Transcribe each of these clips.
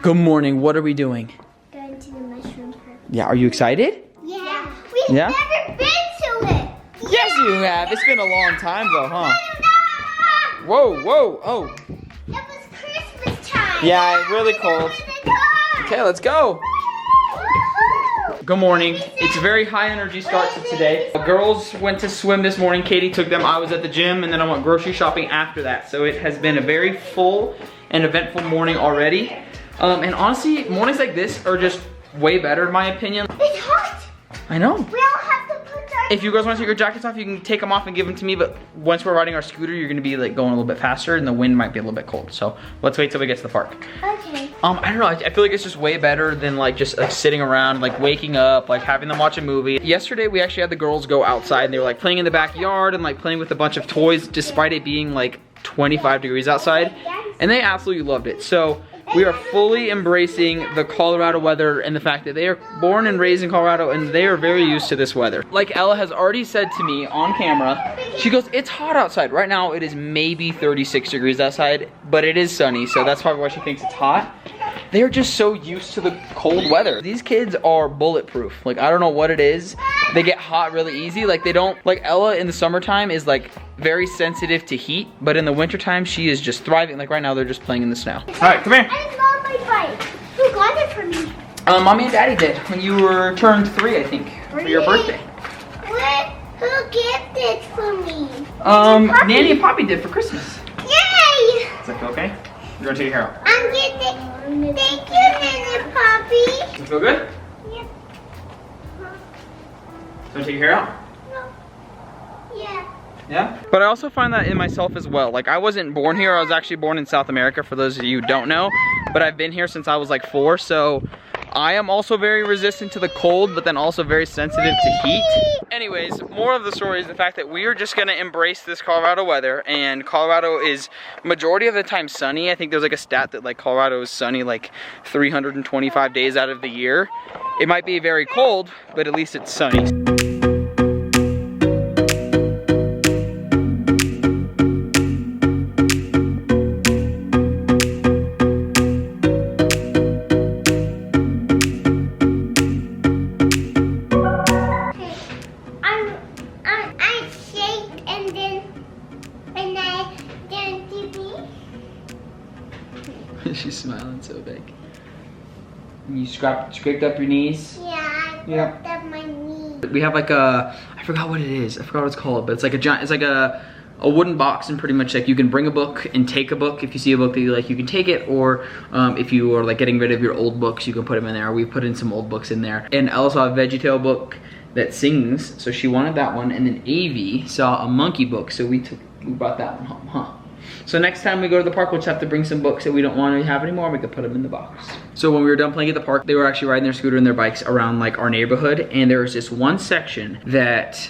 Good morning. What are we doing? Going to the mushroom park. Yeah, are you excited? Yeah. We've Yeah? never been to it. Yes, you have. It's been a long time though, huh? Whoa, whoa, oh. It was Christmas time. Yeah, it's really cold. Okay, let's go. Good morning. It's a very high energy start to today. The girls went to swim this morning. Katie took them. I was at the gym, and then I went grocery shopping after that. So it has been a very full and eventful morning already. And honestly, mornings like this are just way better in my opinion. It's hot. I know. We all have to put our... If you guys want to take your jackets off, you can take them off and give them to me. But once we're riding our scooter, you're gonna be like going a little bit faster, and the wind might be a little bit cold. So let's wait till we get to the park. Okay. I don't know. I feel like it's just way better than like just like sitting around, like waking up, like having them watch a movie. Yesterday, we actually had the girls go outside, and they were like playing in the backyard and like playing with a bunch of toys, despite it being like 25 degrees outside, and they absolutely loved it. So we are fully embracing the Colorado weather and the fact that they are born and raised in Colorado and they are very used to this weather. Like Ella has already said to me on camera, she goes, it's hot outside. Right now it is maybe 36 degrees outside, but it is sunny, so that's probably why she thinks it's hot. They are just so used to the cold weather. These kids are bulletproof. Like, I don't know what it is. They get hot really easy. Like, they don't, like Ella in the summertime is like very sensitive to heat, but in the wintertime, she is just thriving. Like right now, they're just playing in the snow. All right, come here. I love my bike. Who got it for me? Mommy and Daddy did when you were turned 3, I think, for your birthday. What? Who gifted it for me? Nanny and Poppy did for Christmas. Yay! Is that okay? You're gonna take your hair out. I'm getting... Thank you, Nanny Poppy. Does it feel good? Yep. So take your hair out. No. Yeah. Yeah. But I also find that in myself as well. Like, I wasn't born here. I was actually born in South America, for those of you who don't know. But I've been here since I was like 4, so I am also very resistant to the cold, but then also very sensitive to heat. Anyways, more of the story is the fact that we are just gonna embrace this Colorado weather, and Colorado is majority of the time sunny. I think there's like a stat that like Colorado is sunny like 325 days out of the year. It might be very cold, but at least it's sunny. She's smiling so big. You scraped up your knees? Yeah, I scraped up my knees. We have like a, I forgot what it is. I forgot what it's called, but it's like a giant, it's like a wooden box, and pretty much like you can bring a book and take a book. If you see a book that you like, you can take it, or if you are like getting rid of your old books, you can put them in there. We put in some old books in there. And Ella saw a VeggieTale book that sings, so she wanted that one. And then Avy saw a monkey book, so we brought that one home, huh? So next time we go to the park, we'll just have to bring some books that we don't want to have anymore. We could put them in the box. So when we were done playing at the park, they were actually riding their scooter and their bikes around like our neighborhood. And there was this one section that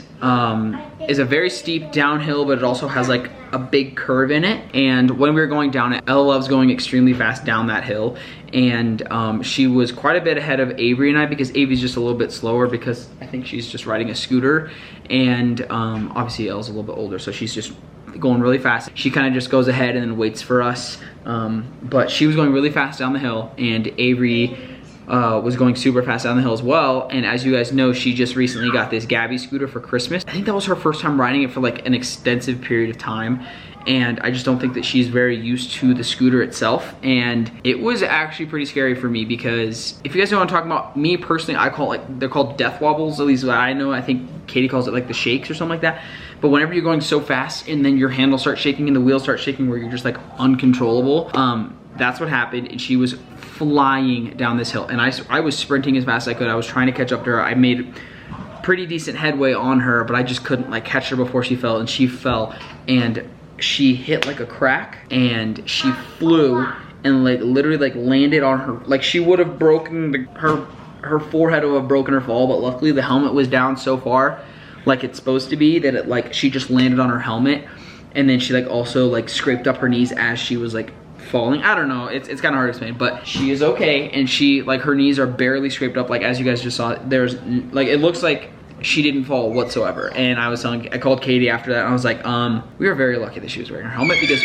is a very steep downhill, but it also has like a big curve in it. And when we were going down it, Ella loves going extremely fast down that hill. And she was quite a bit ahead of Avery and I, because Avery's just a little bit slower because I think she's just riding a scooter. And obviously Ella's a little bit older, so she's just going really fast. She kind of just goes ahead and then waits for us. But she was going really fast down the hill, and Avery was going super fast down the hill as well. And as you guys know, she just recently got this Gabby scooter for Christmas. I think that was her first time riding it for like an extensive period of time. And I just don't think that she's very used to the scooter itself. And it was actually pretty scary for me, because if you guys know what I'm talking about, me personally, I call it like, they're called death wobbles, at least what I know. I think Katie calls it like the shakes or something like that. But whenever you're going so fast and then your handle starts shaking and the wheels start shaking where you're just like uncontrollable, that's what happened. And she was flying down this hill, and I was sprinting as fast as I could. I was trying to catch up to her. I made pretty decent headway on her, but I just couldn't like catch her before she fell, and she fell and she hit like a crack, and she flew and like literally like landed on her, like she would have broken her forehead would have broken her fall, but luckily the helmet was down so far like it's supposed to be that it like she just landed on her helmet, and then she like also like scraped up her knees as she was like falling. I don't know, it's kind of hard to explain, but she is okay, and she like her knees are barely scraped up, like as you guys just saw. There's like, it looks like she didn't fall whatsoever. And I called Katie after that, and I was like, we were very lucky that she was wearing her helmet, because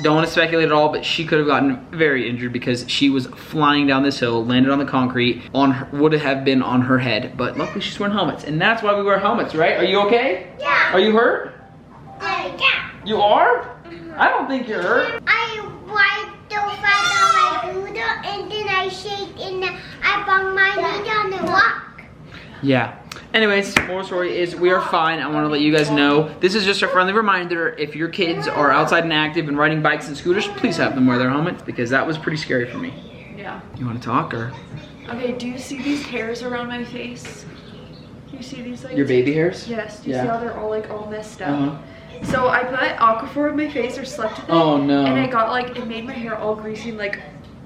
don't want to speculate at all, but she could have gotten very injured because she was flying down this hill, landed on the concrete, would have been on her head. But luckily she's wearing helmets, and that's why we wear helmets, right? Are you okay? Yeah. Are you hurt? Yeah. You are? I don't think you're hurt. I wiped the fat on my noodle and then I shake and I bang my knee on the walk. Yeah. Anyways, moral story is we are fine. I want to let you guys know. This is just a friendly reminder. If your kids are outside and active and riding bikes and scooters, please have them wear their helmets because that was pretty scary for me. Yeah. You want to talk or? Okay, do you see these hairs around my face? Do you see these like? Your baby hairs? Yes. Do you see how they're all messed up? Uh-huh. So I put Aquaphor in my face or slept with it. Oh no. And I got like, it made my hair all greasy and like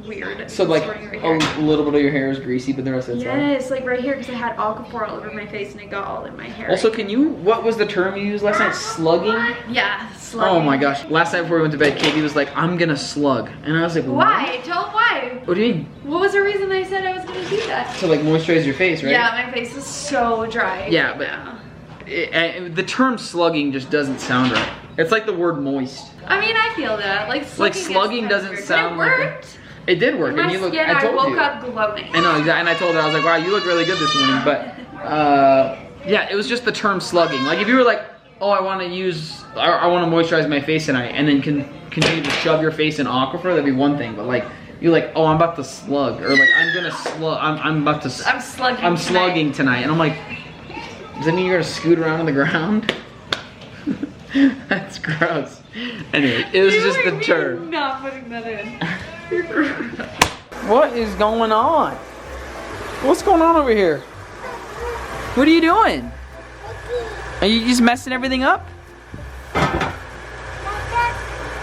weird. So like right a little bit of your hair is greasy, but the rest of it's fine? Yes, like right here because I had Aquaphor all over my face and it got all in my hair. Also, what was the term you used last night? Slugging? Yeah, slugging. Oh my gosh. Last night before we went to bed, Katie was like, I'm gonna slug. And I was like, what? Why? Tell them why. What do you mean? What was the reason I said I was gonna do that? To like moisturize your face, right? Yeah, my face is so dry. Yeah, but the term slugging just doesn't sound right. It's like the word moist. I mean, I feel that. Like slugging doesn't sound like it. Worked. It did work, My and you look. skin, I told woke you. up glowing. I know, exactly. And I told her, I was like, wow, you look really good this morning. But yeah, it was just the term slugging. Like if you were like, oh, I want to moisturize my face tonight, and then continue to shove your face in Aquaphor, that'd be one thing. But like, you're like, oh, I'm about to slug, or like, I'm gonna slug. I'm slugging. I'm slugging tonight, and I'm like, does that mean you're gonna scoot around on the ground? That's gross. Anyway, it was just the term. Not putting that in. What is going on? What's going on over here? What are you doing? Are you just messing everything up?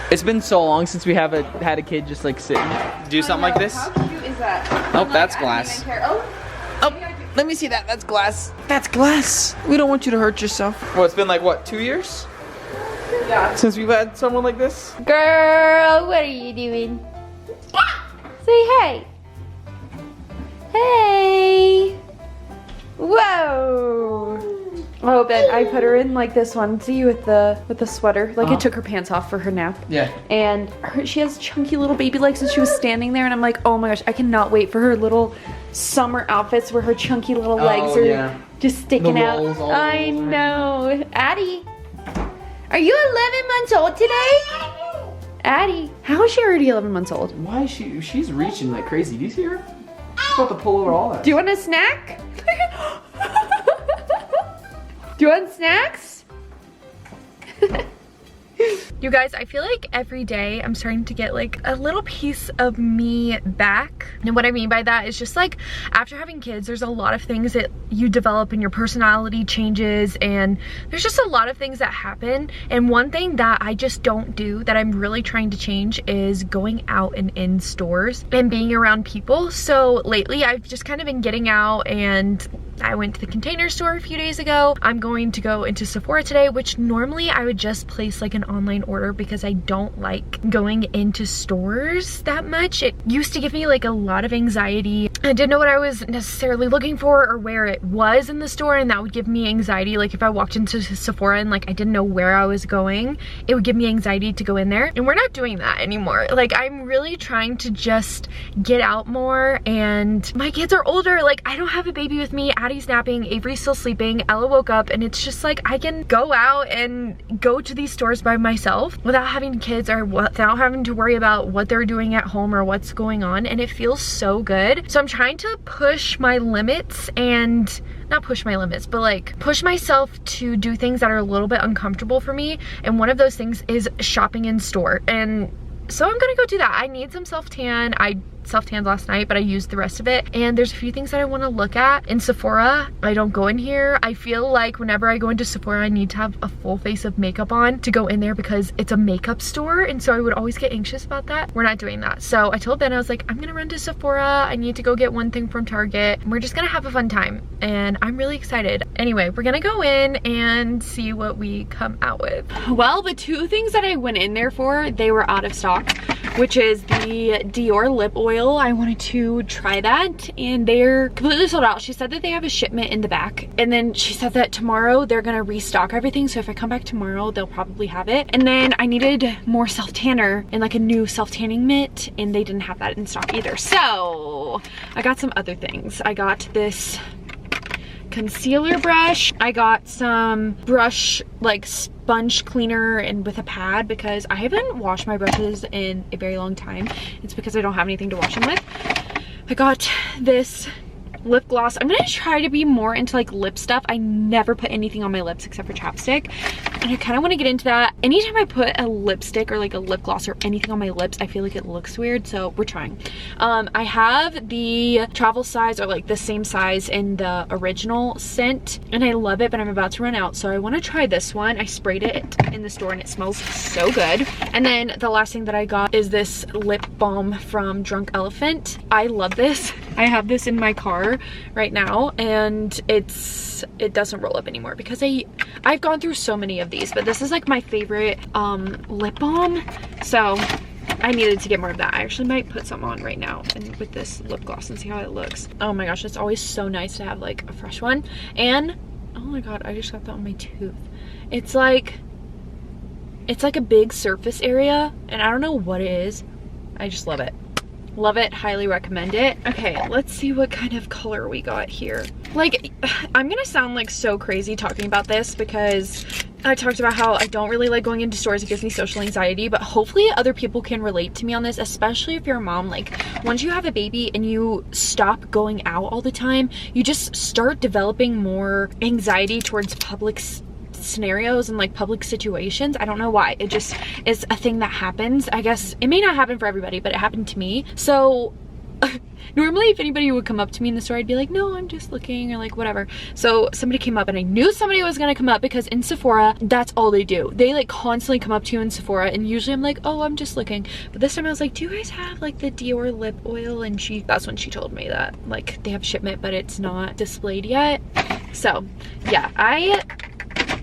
It's been so long since we had a kid just like sit and do something like this. How cute is that? Oh, that's glass. Oh, let me see that. That's glass. That's glass. We don't want you to hurt yourself. Well, it's been like what, 2 years? Yeah. Since we've had someone like this? Girl, what are you doing? Say hey. Hey. Whoa. Oh, Ben, I put her in like this one. See, with the sweater. Like I took her pants off for her nap. Yeah. And she has chunky little baby legs, and she was standing there, and I'm like, oh my gosh, I cannot wait for her little summer outfits where her chunky little legs are just sticking out. I know. Addie, are you 11 months old today? Addie, how is she already 11 months old? Why is she's reaching like crazy. Do you see her? She's about to pull over all that. Do you want a snack? Do you want snacks? You guys, I feel like every day I'm starting to get like a little piece of me back. And what I mean by that is just like after having kids, there's a lot of things that you develop and your personality changes, and there's just a lot of things that happen. And one thing that I just don't do that I'm really trying to change is going out and in stores and being around people. So lately I've just kind of been getting out, and I went to the Container Store a few days ago. I'm going to go into Sephora today, which normally I would just place like an online order because I don't like going into stores that much. It used to give me like a lot of anxiety. I didn't know what I was necessarily looking for or where it was in the store, and that would give me anxiety. Like if I walked into Sephora and like I didn't know where I was going, it would give me anxiety to go in there. And we're not doing that anymore. Like I'm really trying to just get out more, and my kids are older. Like I don't have a baby with me. Addie's napping, Avery's still sleeping, Ella woke up, and it's just like I can go out and go to these stores by myself without having kids or without having to worry about what they're doing at home or what's going on, and it feels so good. So I'm trying to push my limits, and not push my limits, but like push myself to do things that are a little bit uncomfortable for me, and one of those things is shopping in store. And so I'm gonna go do that. I need some self-tan. I self-tanned last night, but I used the rest of it. And there's a few things that I want to look at in Sephora. I don't go in here. I feel like whenever I go into Sephora, I need to have a full face of makeup on to go in there because it's a makeup store. And so I would always get anxious about that. We're not doing that. So I told Ben, I was like, I'm gonna run to Sephora. I need to go get one thing from Target. We're just gonna have a fun time. And I'm really excited. Anyway, we're gonna go in and see what we come out with. Well, the two things that I went in there for, they were out of stock. which is the Dior lip oil. I wanted to try that and they're completely sold out. She said that they have a shipment in the back, and then she said that tomorrow they're gonna restock everything, so if I come back tomorrow they'll probably have it. And then I needed more self tanner and like a new self tanning mitt, and they didn't have that in stock either. So I got some other things. I got this concealer brush. I got some brush like sponge cleaner and with a pad because I haven't washed my brushes in a very long time. It's because I don't have anything to wash them with. I got this lip gloss. I'm gonna try to be more into like lip stuff. I never put anything on my lips except for chapstick, and I kind of want to get into that. Anytime I put a lipstick or like a lip gloss or anything on my lips, I feel like it looks weird, so we're trying. I have the travel size, or like the same size in the original scent, and I love it, but I'm about to run out, so I want to try this one. I sprayed it in the store and it smells so good. And then the last thing that I got is this lip balm from Drunk Elephant. I love this. I have this in my car right now, and it doesn't roll up anymore because I've gone through so many of these, but this is like my favorite lip balm, so I needed to get more of that. I actually might put some on right now and with this lip gloss and see how it looks. Oh my gosh, it's always so nice to have like a fresh one. And oh my god, I just got that on my tooth. It's like a big surface area, and I don't know what it is. I just love it. Love it, highly recommend it. Okay, let's see what kind of color we got here. Like, I'm gonna sound like so crazy talking about this because I talked about how I don't really like going into stores. It gives me social anxiety, but hopefully other people can relate to me on this, especially if you're a mom. Like, once you have a baby and you stop going out all the time, you just start developing more anxiety towards public scenarios and like public situations. I don't know why. It just is a thing that happens. I guess it may not happen for everybody, but it happened to me. So normally if anybody would come up to me in the store, I'd be like, no, I'm just looking, or like whatever. So somebody came up, and I knew somebody was gonna come up because in Sephora, that's all they do. They like constantly come up to you in Sephora, and usually I'm like, oh, I'm just looking. But this time I was like, do you guys have like the Dior lip oil? And that's when she told me that like they have shipment, but it's not displayed yet. So yeah, I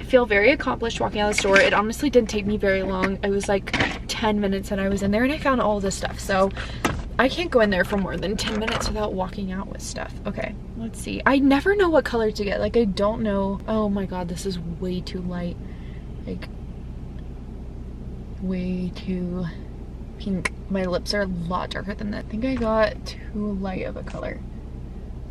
feel very accomplished walking out of the store. It honestly didn't take me very long. It was like 10 minutes and I was in there, and I found all this stuff. So I can't go in there for more than 10 minutes without walking out with stuff. Okay, let's see. I never know what color to get. Like, I don't know. Oh my god, this is way too light. Like, way too pink. My lips are a lot darker than that. I think I got too light of a color.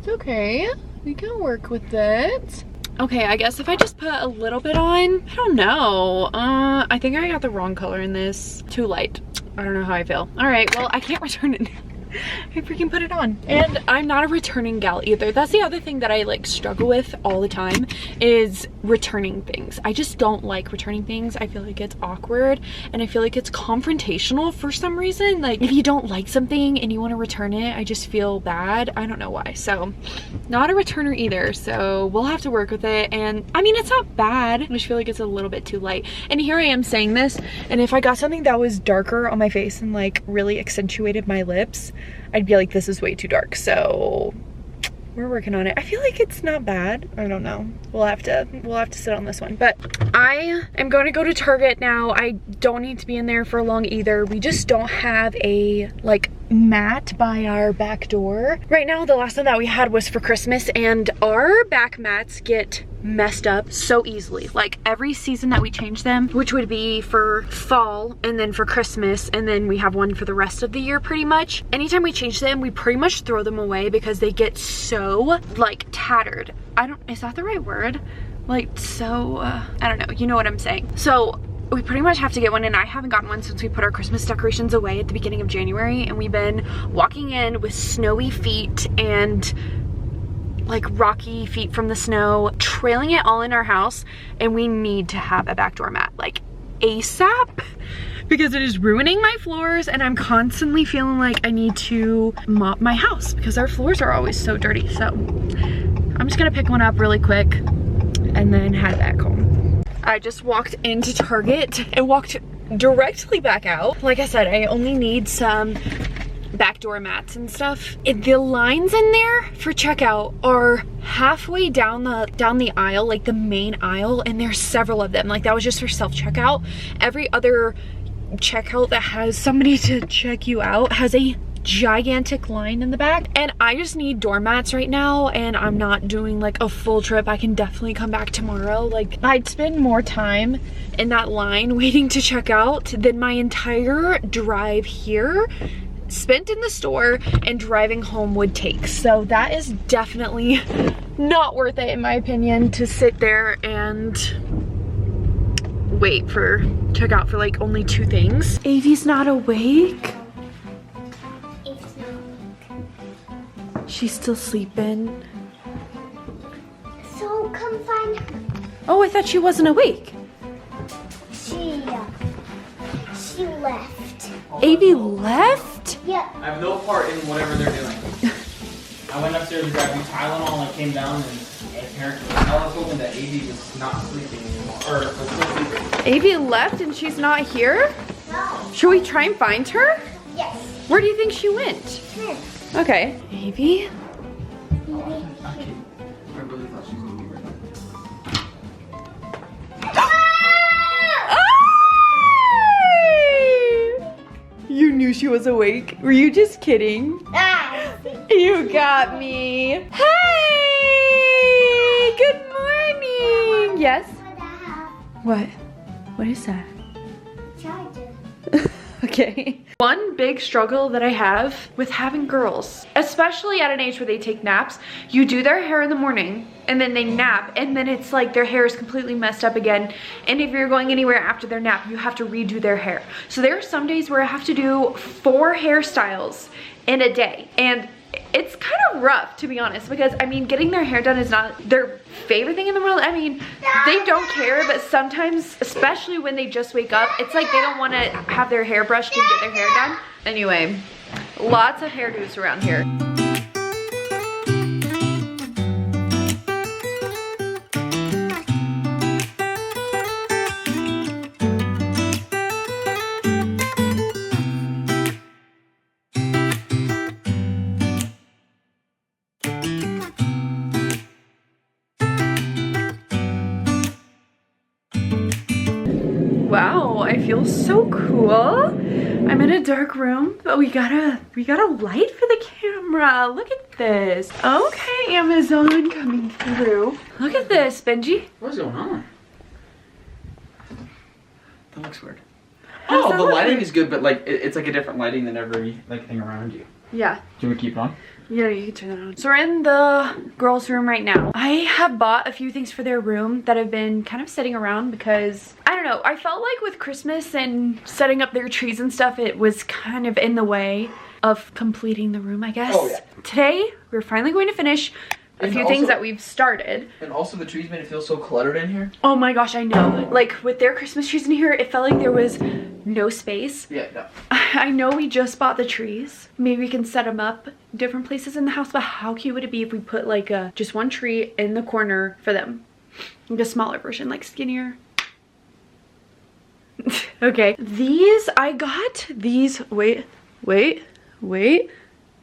It's okay. We can work with it. Okay, I guess if I just put a little bit on, I don't know. I think I got the wrong color in this. Too light. I don't know how I feel. All right, well, I can't return it. I freaking put it on. And I'm not a returning gal either. That's the other thing that I like struggle with all the time, is returning things. I just don't like returning things. I feel like it's awkward, and I feel like it's confrontational for some reason. Like, if you don't like something and you want to return it, I just feel bad. I don't know why. So not a returner either, so we'll have to work with it. And I mean, it's not bad. I just feel like it's a little bit too light. And here I am saying this, and if I got something that was darker on my face and like really accentuated my lips, I'd be like, this is way too dark. So we're working on it. I feel like it's not bad. I don't know. We'll have to sit on this one. But I am going to go to Target now. I don't need to be in there for long either. We just don't have a like mat by our back door right now. The last one that we had was for Christmas, and our back mats get messed up so easily. Like, every season that we change them, which would be for fall and then for Christmas, and then we have one for the rest of the year pretty much. Anytime we change them, we pretty much throw them away because they get so like tattered. Is that the right word? Like, so I don't know, you know what I'm saying. So we pretty much have to get one, and I haven't gotten one since we put our Christmas decorations away at the beginning of January, and we've been walking in with snowy feet and like rocky feet from the snow, trailing it all in our house, and we need to have a backdoor mat like ASAP because it is ruining my floors, and I'm constantly feeling like I need to mop my house because our floors are always so dirty. So I'm just gonna pick one up really quick and then head back home. I just walked into Target and walked directly back out. Like I said, I only need some backdoor mats and stuff. The lines in there for checkout are halfway down the aisle, like the main aisle, and there's several of them. Like, that was just for self-checkout. Every other checkout that has somebody to check you out has a gigantic line in the back, and I just need doormats right now, and I'm not doing like a full trip. I can definitely come back tomorrow. Like, I'd spend more time in that line waiting to check out than my entire drive here spent in the store and driving home would take. So that is definitely not worth it in my opinion, to sit there and wait for checkout for like only 2 things. Avy's not awake. It's not. She's still sleeping. So come find her. Oh, I thought she wasn't awake. She left. Avy left? Yeah. I have no part in whatever they're doing. I went upstairs to grab me Tylenol and I came down and apparently I was hoping that Avy was not sleeping anymore. Or was still sleeping. Avy left and she's not here? No. Should we try and find her? Yes. Where do you think she went? Here. Okay. Avy? I really thought she was going to be right You knew she was awake. Were you just kidding? Ah. You got me. Hey! Good morning. Yes? What? What is that? Charger. Okay. One big struggle that I have with having girls, especially at an age where they take naps, you do their hair in the morning and then they nap and then it's like their hair is completely messed up again. And if you're going anywhere after their nap, you have to redo their hair. So there are some days where I have to do 4 hairstyles in a day. And it's kind of rough, to be honest, because I mean, getting their hair done is not their favorite thing in the world. I mean, they don't care, but sometimes, especially when they just wake up, it's like they don't want to have their hair brushed and get their hair done. Anyway, lots of hairdos around here. Wow, I feel so cool. I'm in a dark room, but we got a light for the camera. Look at this. Okay, Amazon coming through. Look at this, Benji. What's going on? That looks weird. How does Oh, that the look? lighting is good, but like it's like a different lighting than every like thing around you. Yeah. Do we keep it on? Yeah, you can turn that on. So we're in the girls' room right now. I have bought a few things for their room that have been kind of sitting around because, I don't know, I felt like with Christmas and setting up their trees and stuff, it was kind of in the way of completing the room, I guess. Oh, yeah. Today, we're finally going to finish a few things that we've started. And also the trees made it feel so cluttered in here. Oh my gosh, I know. Like with their Christmas trees in here, it felt like there was no space. Yeah, no. I know we just bought the trees. Maybe we can set them up different places in the house, but how cute would it be if we put like just one tree in the corner for them? Like a smaller version, like skinnier. Okay, I got these, wait,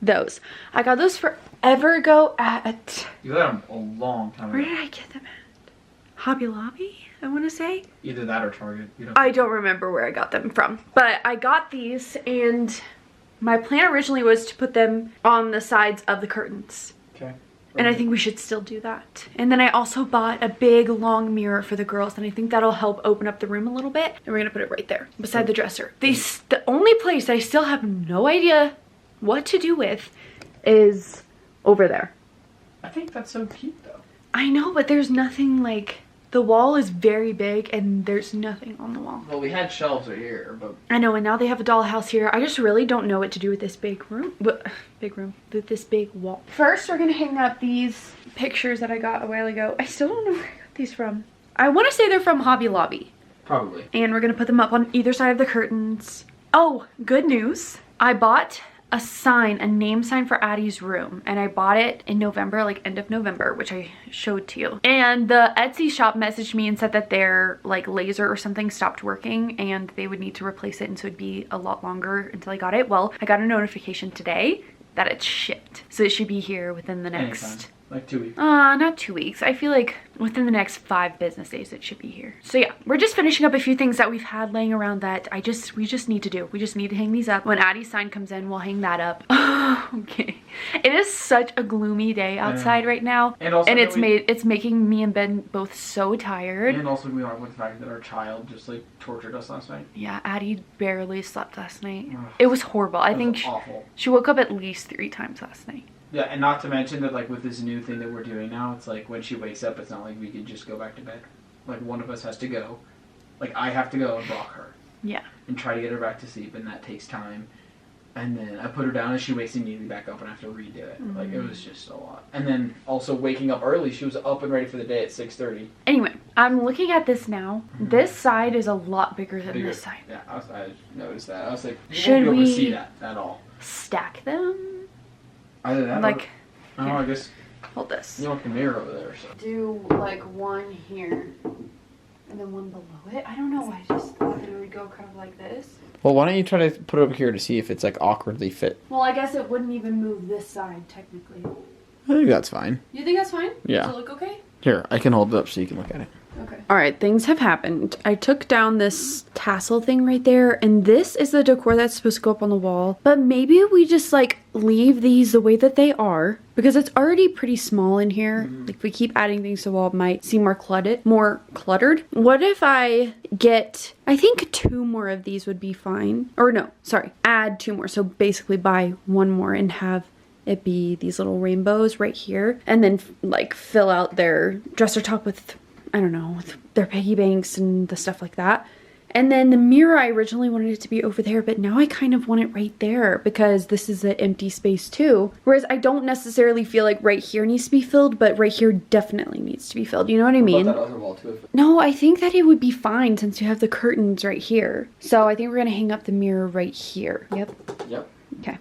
those. I got those forever ago at... You got them a long time ago. Where did I get them at? Hobby Lobby, I want to say. Either that or Target. I don't remember where I got them from. But I got these and my plan originally was to put them on the sides of the curtains. Okay. And I think we should still do that. And then I also bought a big long mirror for the girls and I think that'll help open up the room a little bit. And we're gonna put it right there beside the dresser. The only place I still have no idea what to do with is over there. I think that's so cute though. I know, but there's nothing like... The wall is very big and there's nothing on the wall. Well, we had shelves right here, but... I know, and now they have a dollhouse here. I just really don't know what to do with this big room. With this big wall. First, we're gonna hang up these pictures that I got a while ago. I still don't know where I got these from. I want to say they're from Hobby Lobby. Probably. And we're gonna put them up on either side of the curtains. Oh, good news. I bought a sign, a name sign for Addie's room, and I bought it in November, like end of November, which I showed to you. And the Etsy shop messaged me and said that their like laser or something stopped working and they would need to replace it, and so it'd be a lot longer until I got it. Well, I got a notification today that it's shipped, so it should be here within the next Like 2 weeks. Not 2 weeks. I feel like within the next 5 business days it should be here. So yeah, we're just finishing up a few things that we've had laying around that we just need to do. We just need to hang these up. When Addie's sign comes in, we'll hang that up. Okay. It is such a gloomy day outside right now. And also it's making me and Ben both so tired. And also we are with the fact that our child just like tortured us last night. Yeah, Addie barely slept last night. It was horrible. I think awful. She woke up at least 3 times last night. Yeah, and not to mention that like with this new thing that we're doing now, it's like when she wakes up, it's not like we could just go back to bed. Like one of us has to go. Like I have to go and rock her. Yeah. And try to get her back to sleep, and that takes time. And then I put her down and she wakes immediately back up and I have to redo it. Like it was just a lot. And then also waking up early, she was up and ready for the day at 6:30. Anyway, I'm looking at this now. This side is a lot bigger than this side. Yeah, I noticed that. I was like, should won't be able we to see that at all. Stack them? Either that like, or, I guess. Hold this. You want the mirror over there, so. Do like one here and then one below it. I don't know. I just thought that it would go kind of like this. Well, why don't you try to put it up here to see if it's like awkwardly fit? Well, I guess it wouldn't even move this side technically. I think that's fine. You think that's fine? Yeah. Does it look okay? Here, I can hold it up so you can look at it. Okay. All right, things have happened. I took down this tassel thing right there, and this is the decor that's supposed to go up on the wall. But maybe we just like leave these the way that they are because it's already pretty small in here. Like if we keep adding things to the wall, it might seem more cluttered. What if I get, I think 2 more of these would be fine. Or no, sorry, add 2 more. So basically buy 1 more and have it be these little rainbows right here, and then like fill out their dresser top with, I don't know, with their piggy banks and the stuff like that. And then the mirror, I originally wanted it to be over there, but now I kind of want it right there because this is an empty space too. Whereas I don't necessarily feel like right here needs to be filled, but right here definitely needs to be filled. You know what I mean? What about that other wall too? No, I think that it would be fine since you have the curtains right here. So I think we're gonna hang up the mirror right here. Yep. Yep. Okay.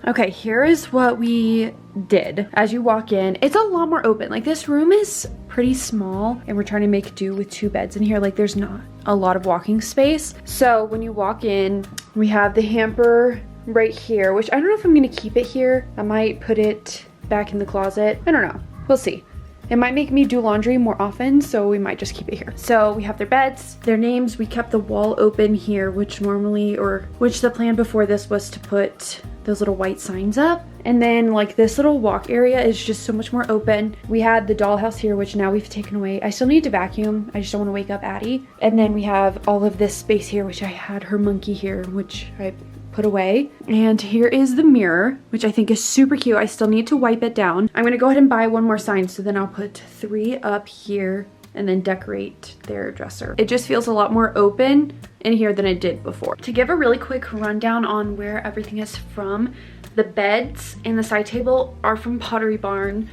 Okay, here is what we did. As you walk in, it's a lot more open. Like this room is pretty small and we're trying to make do with 2 beds in here. Like there's not a lot of walking space. So when you walk in, we have the hamper right here, which I don't know if I'm gonna keep it here. I might put it back in the closet. I don't know, we'll see. It might make me do laundry more often, so we might just keep it here. So we have their beds, their names. We kept the wall open here, which the plan before this was to put those little white signs up. And then like this little walk area is just so much more open. We had the dollhouse here, which now we've taken away. I still need to vacuum. I just don't want to wake up Addie. And then we have all of this space here, which I had her monkey here, which I put away. And here is the mirror, which I think is super cute. I still need to wipe it down. I'm gonna go ahead and buy 1 more sign, so then I'll put 3 up here and then decorate their dresser. It just feels a lot more open in here than it did before. To give a really quick rundown on where everything is from, the beds and the side table are from Pottery Barn.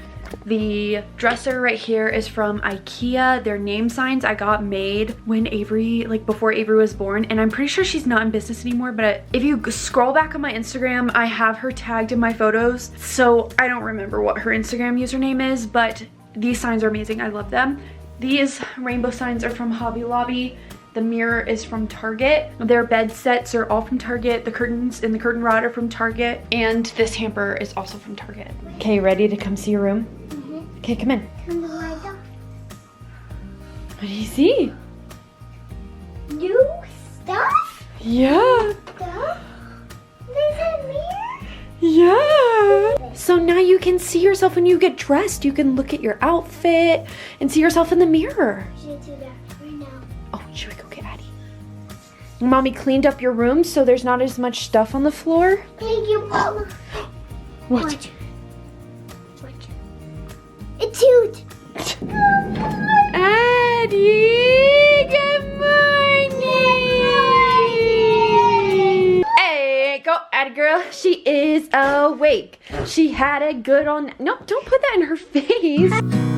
The dresser right here is from IKEA. Their name signs I got made when Avery, like before Avery was born, and I'm pretty sure she's not in business anymore, but if you scroll back on my Instagram, I have her tagged in my photos, so I don't remember what her Instagram username is, but these signs are amazing. I love them. These rainbow signs are from Hobby Lobby. The mirror is from Target. Their bed sets are all from Target. The curtains and the curtain rod are from Target. And this hamper is also from Target. Okay, ready to come see your room? Mm-hmm. Okay, come in. Come to my door. What do you see? New stuff? Yeah. Stuff? There's a mirror? Yeah. So now you can see yourself when you get dressed. You can look at your outfit and see yourself in the mirror. We should do that right now. Oh, should we go get Addie? Mommy cleaned up your room so there's not as much stuff on the floor. Thank you, Mama. What? Watch. It's huge. girl, she is awake. She had a good all night. No, don't put that in her face.